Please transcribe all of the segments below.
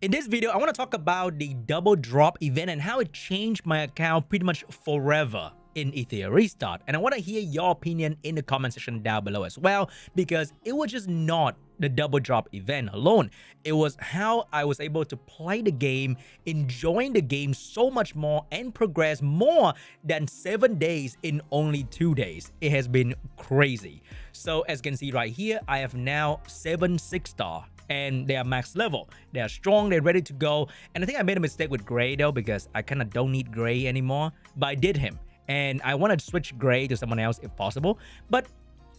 In this video, I want to talk about the double drop event and how it changed my account pretty much forever in Etheria Restart. And I want to hear your opinion in the comment section down below as well, because it was just not the double drop event alone. It was how I was able to play the game, enjoying the game so much more, and progress more than 7 days in only 2 days. It has been crazy. So as you can see right here, I have now 7 6-star. And they are max level. They are strong, they're ready to go. And I think I made a mistake with Gray though, because I kind of don't need Gray anymore. But I did him. And I want to switch Gray to someone else if possible. But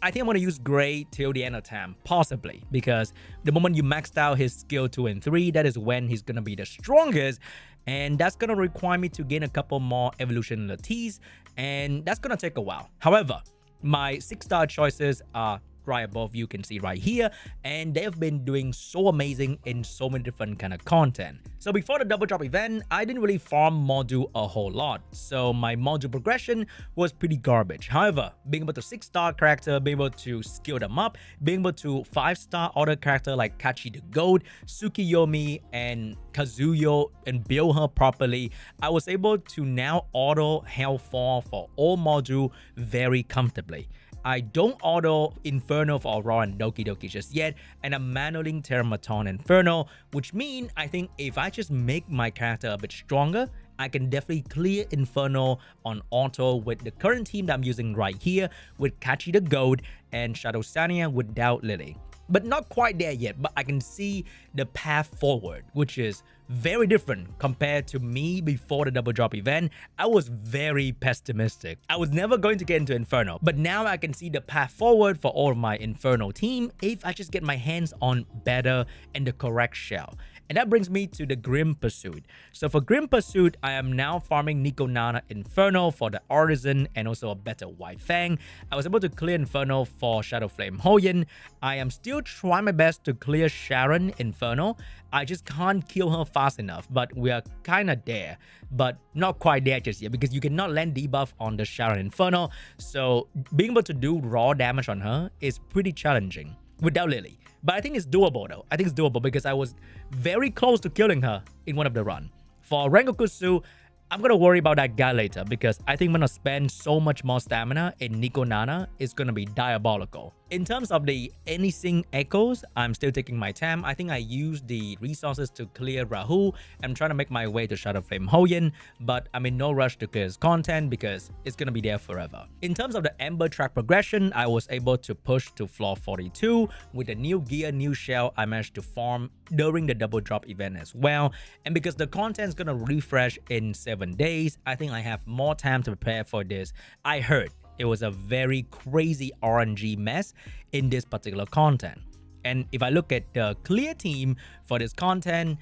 I think I'm going to use Gray till the end of time, possibly. Because the moment you maxed out his skill 2 and 3, that is when he's going to be the strongest. And that's going to require me to gain a couple more evolution lattes. And that's going to take a while. However, my 6-star choices are right above, you can see right here, and they've been doing so amazing in so many different kind of content. So before the double drop event, I didn't really farm module a whole lot, so my module progression was pretty garbage. However, being able to 6-star character, being able to skill them up, being able to 5-star other character like Kachi the Goat, Tsukiyomi, and Kazuyo, and build her properly, I was able to now auto health fall for all module very comfortably. I don't auto Inferno for Aurora and Doki Doki just yet, and I'm manualing Terramaton Inferno, which means I think if I just make my character a bit stronger, I can definitely clear Inferno on auto with the current team that I'm using right here, with Kachi the Goat and Shadow Sania without Lily. But not quite there yet, but I can see the path forward, which is very different compared to me before the double drop event. I was very pessimistic. I was never going to get into Inferno, but now I can see the path forward for all of my Inferno team if I just get my hands on better and the correct shell. And that brings me to the Grim Pursuit. So for Grim Pursuit, I am now farming Nico Nana Inferno for the Artisan and also a better White Fang. I was able to clear Inferno for Shadow Flame Hoyin. I am still trying my best to clear Sharon Inferno. I just can't kill her fast enough, but we are kind of there. But not quite there just yet, because you cannot land debuff on the Sharon Inferno. So being able to do raw damage on her is pretty challenging without Lily. But I think it's doable though. I think it's doable because I was very close to killing her in one of the run. For Rengoku, I'm going to worry about that guy later, because I think I'm going to spend so much more stamina in Nico Nana. It's going to be diabolical. In terms of the anything echoes, I'm still taking my time. I think I used the resources to clear Rahu. I'm trying to make my way to Shadow Flame Hoyin, but I'm in no rush to clear his content because it's going to be there forever. In terms of the Ember Trek progression, I was able to push to floor 42. With the new gear, new shell, I managed to farm during the double drop event as well. And because the content is going to refresh in 7 days, I think I have more time to prepare for this. I heard it was a very crazy RNG mess in this particular content. And if I look at the clear team for this content,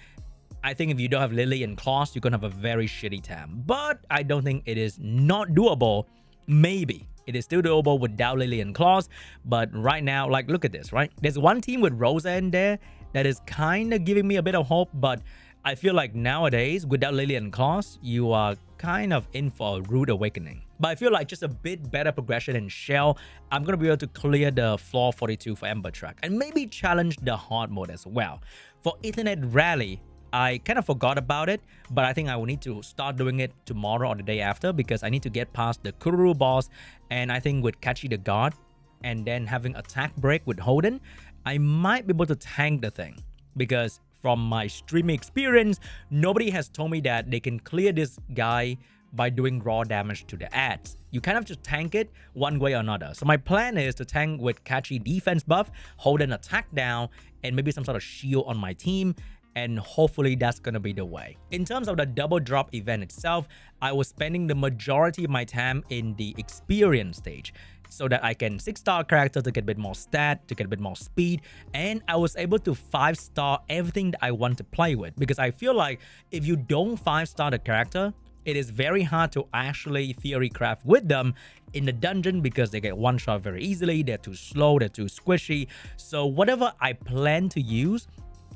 I think if you don't have Lily and Klaus, you're going to have a very shitty time. But I don't think it is not doable. Maybe it is still doable without Lily and Klaus. But right now, like, look at this, right? There's one team with Rosa in there that is kind of giving me a bit of hope. But I feel like nowadays, without Lily and Klaus, you are kind of in for a rude awakening. But I feel like just a bit better progression in Shell, I'm going to be able to clear the floor 42 for Ember Trek and maybe challenge the hard mode as well. For Ethernet Rally, I kind of forgot about it, but I think I will need to start doing it tomorrow or the day after, because I need to get past the Kururu boss. And I think with Kachi the God and then having attack break with Holden, I might be able to tank the thing, because from my streaming experience, nobody has told me that they can clear this guy by doing raw damage to the ads. You kind of just tank it one way or another. So my plan is to tank with Kachi defense buff, hold an attack down, and maybe some sort of shield on my team. And hopefully that's going to be the way. In terms of the double drop event itself, I was spending the majority of my time in the experience stage, so that I can 6-star character to get a bit more stat, to get a bit more speed, and I was able to 5-star everything that I want to play with, because I feel like if you don't 5-star the character, it is very hard to actually theory craft with them in the dungeon, because they get one shot very easily, they're too slow, they're too squishy. So whatever I plan to use,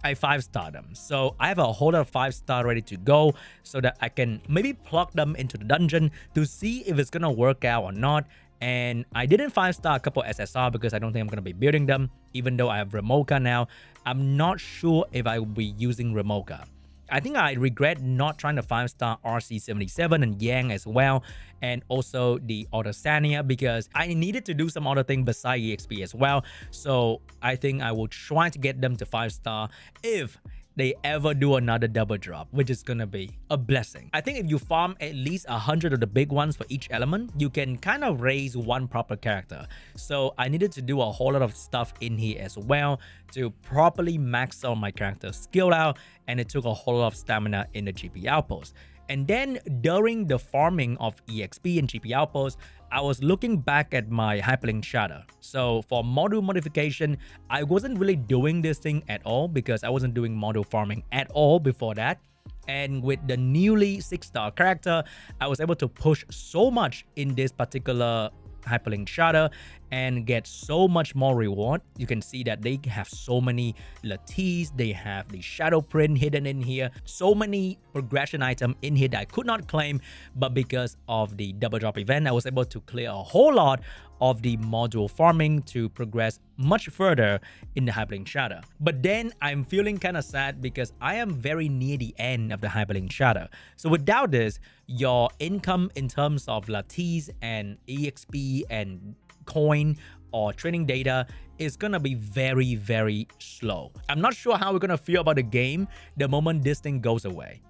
I 5-star them. So I have a whole lot of 5-star ready to go, so that I can maybe plug them into the dungeon to see if it's gonna work out or not. And I didn't 5-star a couple SSR because I don't think I'm going to be building them. Even though I have Remoka now, I'm not sure if I will be using Remoka. I think I regret not trying to 5-star RC77 and Yang as well, and also the Autosania, because I needed to do some other thing beside EXP as well. So I think I will try to get them to 5-star if they ever do another double drop, which is gonna be a blessing. I think if you farm at least 100 of the big ones for each element, you can kind of raise one proper character. So I needed to do a whole lot of stuff in here as well to properly max out my character's skill out, and it took a whole lot of stamina in the GP outpost. And then during the farming of EXP and GP outposts, I was looking back at my Hyperlink Chart. So for module modification, I wasn't really doing this thing at all because I wasn't doing module farming at all before that. And with the newly 6-star character, I was able to push so much in this particular Hyperlink Chart and get so much more reward. You can see that they have so many lattice, they have the shadow print hidden in here, so many progression item in here that I could not claim, but because of the double drop event, I was able to clear a whole lot of the module farming to progress much further in the Hyperlink Chart. But then I'm feeling kind of sad because I am very near the end of the Hyperlink Chart. So without this, your income in terms of lattice and EXP and coin or training data is gonna be very, very slow. I'm not sure how we're gonna feel about the game the moment this thing goes away.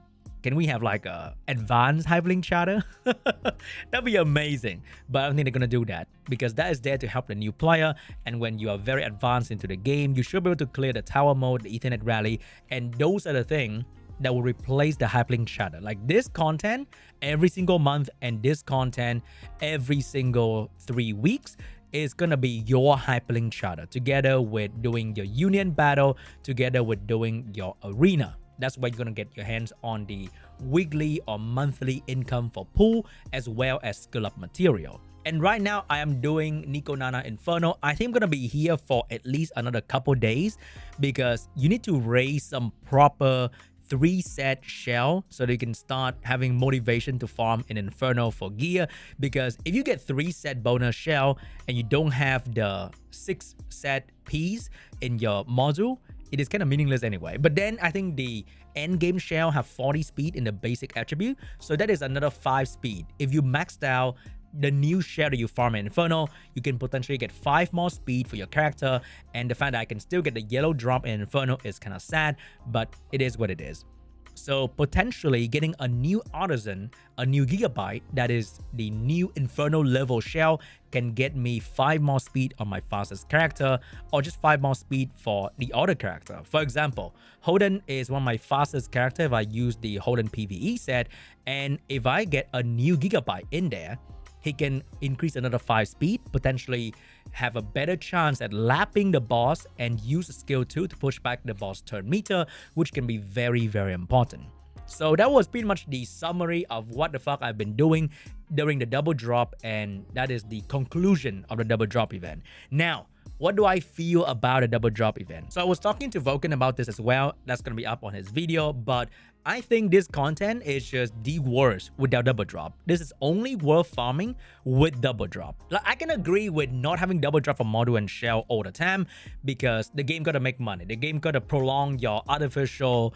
Can we have like a advanced Hyperlink Chart? That'd be amazing. But I don't think they're gonna do that because that is there to help the new player. And when you are very advanced into the game, you should be able to clear the tower mode, the Ethernet rally, and those are the things that will replace the Hyperlink Chart. Like this content every single month and this content every single 3 weeks is gonna be your Hyperlink Chart together with doing your union battle, together with doing your arena. That's where you're gonna get your hands on the weekly or monthly income for pool as well as skill up material. And right now I am doing Nico Nana Inferno. I think I'm gonna be here for at least another couple days because you need to raise some proper 3-set shell so that you can start having motivation to farm in Inferno for gear. Because if you get 3-set bonus shell and you don't have the 6-set piece in your module, it is kind of meaningless anyway. But then I think the endgame shell have 40 speed in the basic attribute, so that is another 5 speed. If you maxed out the new shell that you farm in Inferno, you can potentially get 5 more speed for your character. And the fact that I can still get the yellow drop in Inferno is kind of sad, but it is what it is. So potentially getting a new artisan, a new gigabyte, that is the new Inferno level shell, can get me 5 more speed on my fastest character, or just 5 more speed for the other character. For example, Holden is one of my fastest character if I use the Holden PvE set, and if I get a new gigabyte in there, he can increase another 5 speed, potentially have a better chance at lapping the boss and use skill 2 to push back the boss turn meter, which can be very, very important. So that was pretty much the summary of what the fuck I've been doing during the double drop, and that is the conclusion of the double drop event. Now, what do I feel about a double drop event? So I was talking to Vulcan about this as well. That's going to be up on his video, but I think this content is just the worst without double drop. This is only worth farming with double drop. Like, I can agree with not having double drop for module and shell all the time because the game got to make money. The game got to prolong your artificial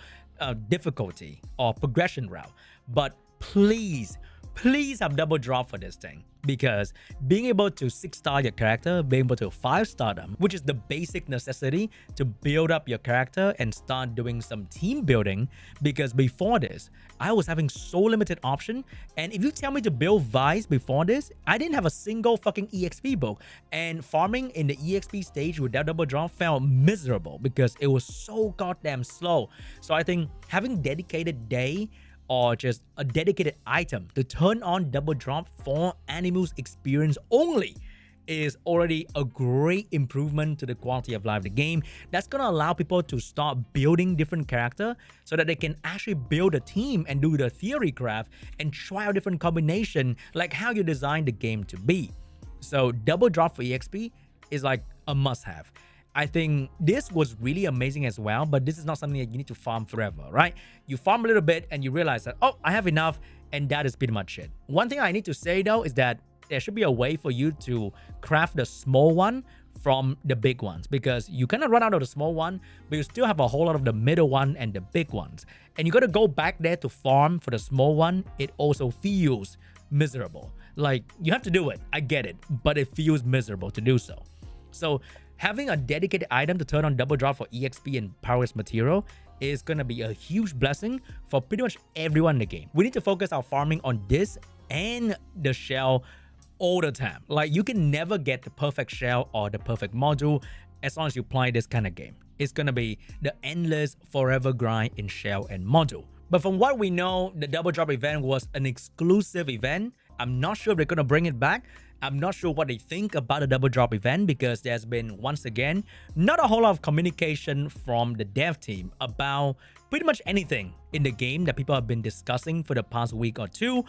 difficulty or progression route. But please have double drop for this thing, because being able to 6-star your character, being able to 5-star them, which is the basic necessity to build up your character and start doing some team building. Because before this, I was having so limited option, and if you tell me to build Vice before this, I didn't have a single fucking EXP book, and farming in the EXP stage without double drop felt miserable because it was so goddamn slow. So I think having dedicated day or just a dedicated item to turn on double drop for Animus experience only is already a great improvement to the quality of life of the game. That's gonna allow people to start building different character so that they can actually build a team and do the theory craft and try out different combination like how you design the game to be. So double drop for EXP is like a must-have. I think this was really amazing as well, but this is not something that you need to farm forever, right? You farm a little bit and you realize that, oh, I have enough, and that is pretty much it. One thing I need to say though is that there should be a way for you to craft the small one from the big ones, because you kind of run out of the small one, but you still have a whole lot of the middle one and the big ones. And you got to go back there to farm for the small one. It also feels miserable. Like, you have to do it. I get it, but it feels miserable to do so. So having a dedicated item to turn on double drop for EXP and powerless material is going to be a huge blessing for pretty much everyone in the game. We need to focus our farming on this and the shell all the time. Like, you can never get the perfect shell or the perfect module as long as you play this kind of game. It's going to be the endless forever grind in shell and module. But from what we know, the double drop event was an exclusive event. I'm not sure if they're going to bring it back. I'm not sure what they think about the double drop event, because there's been, once again, not a whole lot of communication from the dev team about pretty much anything in the game that people have been discussing for the past week or two,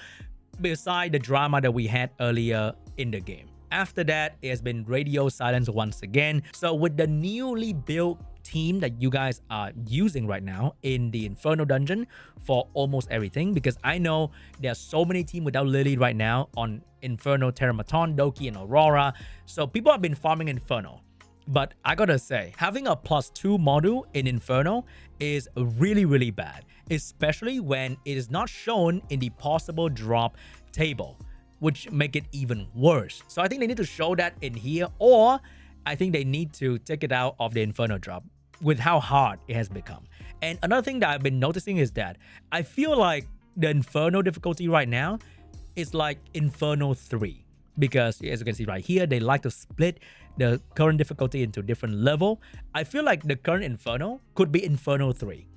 beside the drama that we had earlier in the game. After that, it has been radio silence once again. So with the newly built team that you guys are using right now in the Inferno dungeon for almost everything, because I know there are so many teams without Lily right now on Inferno, Terramaton, Doki, and Aurora. So people have been farming Inferno. But I gotta say, having a +2 module in Inferno is really, really bad, especially when it is not shown in the possible drop table, which make it even worse. So I think they need to show that in here, or I think they need to take it out of the Inferno drop with how hard it has become. And another thing that I've been noticing is that I feel like the Inferno difficulty right now is like Inferno 3. Because as you can see right here, they like to split the current difficulty into different level. I feel like the current Inferno could be Inferno 3.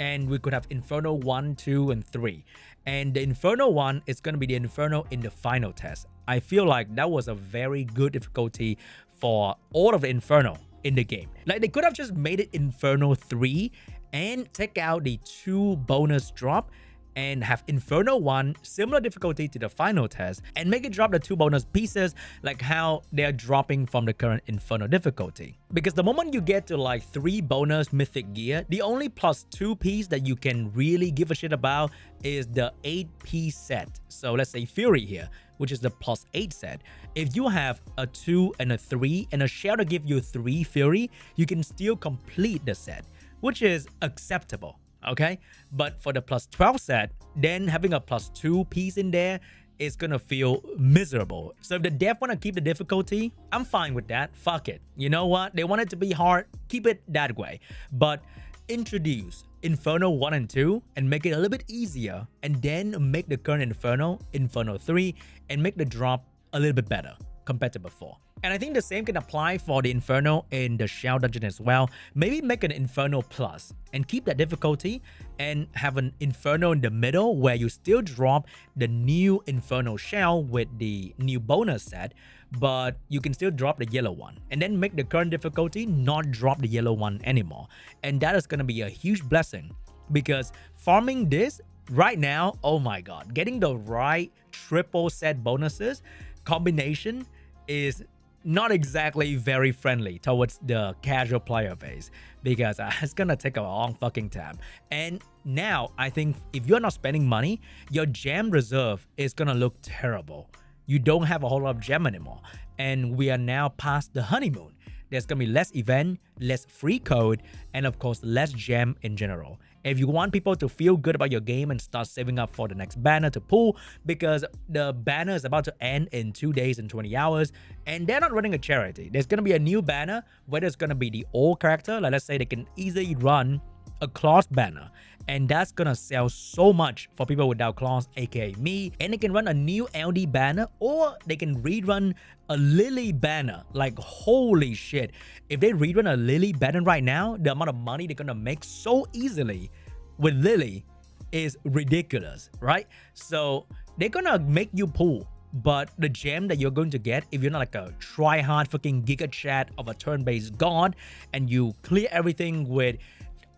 And we could have Inferno 1, 2, and 3. And the Inferno 1 is going to be the Inferno in the final test. I feel like that was a very good difficulty for all of the Inferno in the game. Like, they could have just made it Inferno 3 and take out the 2 bonus drop and have Inferno 1 similar difficulty to the final test and make it drop the 2 bonus pieces like how they're dropping from the current Inferno difficulty. Because the moment you get to like 3 bonus mythic gear, the only +2 piece that you can really give a shit about is the 8-piece set. So let's say Fury here, which is the +8 set. If you have a 2 and a 3 and a shell to give you 3 Fury, you can still complete the set, which is acceptable. Okay, but for the +12 set, then having a +2 piece in there is gonna feel miserable. So if the dev want to keep the difficulty, I'm fine with that. Fuck it. You know what? They want it to be hard, keep it that way. But introduce Inferno 1 and 2 and make it a little bit easier, and then make the current Inferno, Inferno 3, and make the drop a little bit better compared to before. And I think the same can apply for the Inferno in the Shell dungeon as well. Maybe make an Inferno Plus and keep that difficulty and have an Inferno in the middle where you still drop the new Inferno Shell with the new bonus set, but you can still drop the yellow one. And then make the current difficulty not drop the yellow one anymore. And that is going to be a huge blessing, because farming this right now, oh my god, getting the right triple set bonuses combination is not exactly very friendly towards the casual player base, because it's gonna take a long fucking time. And now I think if you're not spending money, your gem reserve is gonna look terrible. You don't have a whole lot of gem anymore, and we are now past the honeymoon. There's gonna be less event, less free code, and of course less gem in general. If you want people to feel good about your game and start saving up for the next banner to pull, because the banner is about to end in 2 days and 20 hours, and they're not running a charity. There's going to be a new banner, whether it's going to be the old character, like let's say they can easily run a claws banner, and that's gonna sell so much for people without claws, aka me. And they can run a new LD banner, or they can rerun a Lily banner. Like, holy shit, if they rerun a Lily banner right now, the amount of money they're gonna make so easily with Lily is ridiculous, right? So they're gonna make you pull, but the gem that you're going to get, if you're not like a try-hard fucking giga chat of a turn-based god and you clear everything with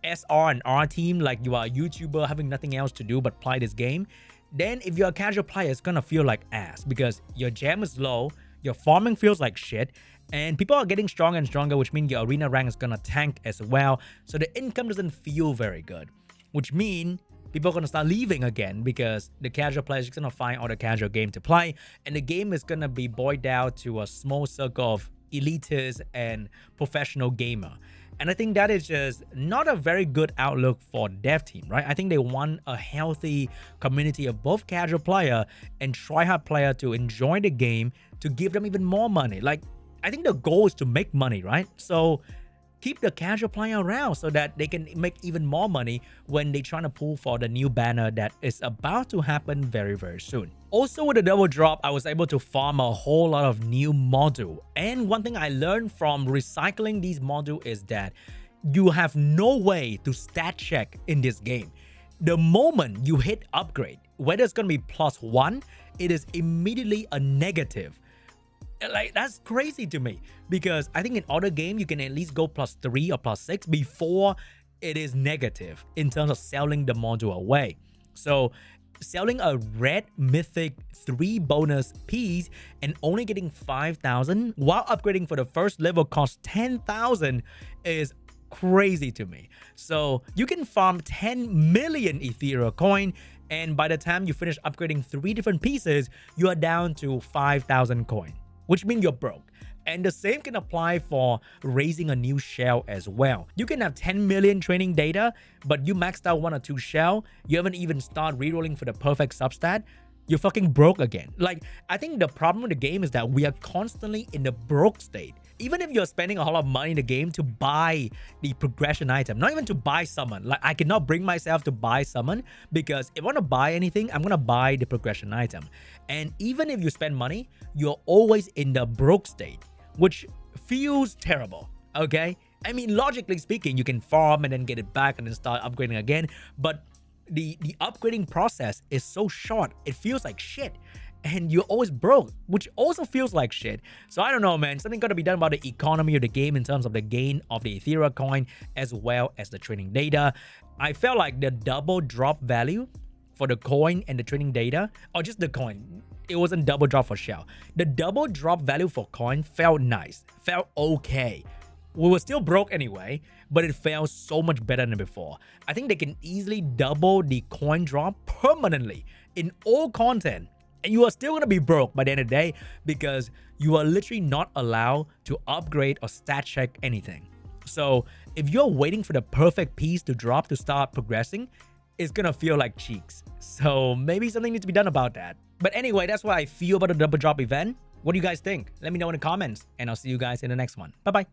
SR and R team like you are a YouTuber having nothing else to do but play this game, then if you're a casual player, it's gonna feel like ass, because your gem is low, your farming feels like shit, and people are getting stronger and stronger, which means your arena rank is gonna tank as well. So the income doesn't feel very good, which means people are going to start leaving again because the casual players are going to find other casual game to play, and the game is going to be boiled down to a small circle of elitists and professional gamer. And I think that is just not a very good outlook for dev team, right? I think they want a healthy community of both casual player and tryhard player to enjoy the game, to give them even more money. Like, I think the goal is to make money, right? So keep the casual player around so that they can make even more money when they're trying to pull for the new banner that is about to happen very, very soon. Also, with the double drop, I was able to farm a whole lot of new module. And one thing I learned from recycling these modules is that you have no way to stat check in this game. The moment you hit upgrade, whether it's going to be +1, it is immediately a negative. Like, that's crazy to me, because I think in other game you can at least go +3 or +6 before it is negative in terms of selling the module away. So selling a red mythic 3 bonus piece and only getting 5,000 while upgrading for the first level costs 10,000 is crazy to me. So you can farm 10 million Ethereum coin, and by the time you finish upgrading 3 different pieces, you are down to 5,000 coin, which means you're broke. And the same can apply for raising a new shell as well. You can have 10 million training data, but you maxed out 1 or 2 shell, you haven't even started rerolling for the perfect substat, you're fucking broke again. Like, I think the problem with the game is that we are constantly in the broke state. Even if you're spending a whole lot of money in the game to buy the progression item, not even to buy summon. Like, I cannot bring myself to buy summon, because if I want to buy anything, I'm going to buy the progression item. And even if you spend money, you're always in the broke state, which feels terrible, okay? I mean, logically speaking, you can farm and then get it back and then start upgrading again, but the upgrading process is so short, it feels like shit. And you're always broke, which also feels like shit. So I don't know, man. Something got to be done about the economy of the game in terms of the gain of the Ethereum coin as well as the trading data. I felt like the double drop value for the coin and the trading data, or just the coin, it wasn't double drop for shell. The double drop value for coin felt nice, felt okay. We were still broke anyway, but it felt so much better than before. I think they can easily double the coin drop permanently in all content, and you are still going to be broke by the end of the day, because you are literally not allowed to upgrade or stat check anything. So if you're waiting for the perfect piece to drop to start progressing, it's going to feel like cheeks. So maybe something needs to be done about that. But anyway, that's what I feel about the double drop event. What do you guys think? Let me know in the comments, and I'll see you guys in the next one. Bye-bye.